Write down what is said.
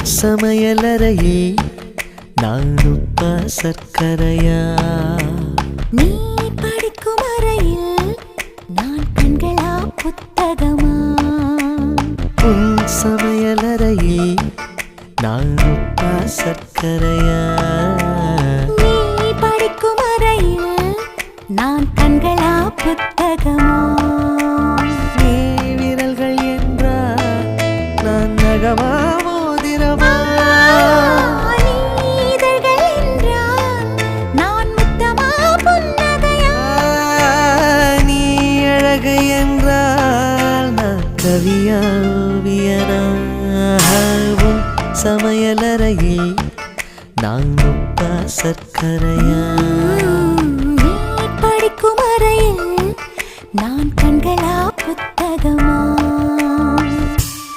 சமையலறையில் நான் உப்பா சர்க்கரையா? நீ படிக்கும் அறையில் நான் கண்களா புத்தகமா? உன் சமையலறையில் நான் உப்பா சர்க்கரையா? நீ படிக்கும் அறையில் நான் கண்களா புத்தகமா? நீ விரல்கள் என்றால் நான் நகமா மோதிரமா? நீதழ்கள் என்றால் நான் முத்தமா புன்னகையா? நீ அழகு என்றால் நான் கவியா ஓவியனா? உன் சமையலறையில் நான் உப்பா சர்க்கரையா? நீ படிக்கும் அறையில் நான் கண்களா புத்தகமா?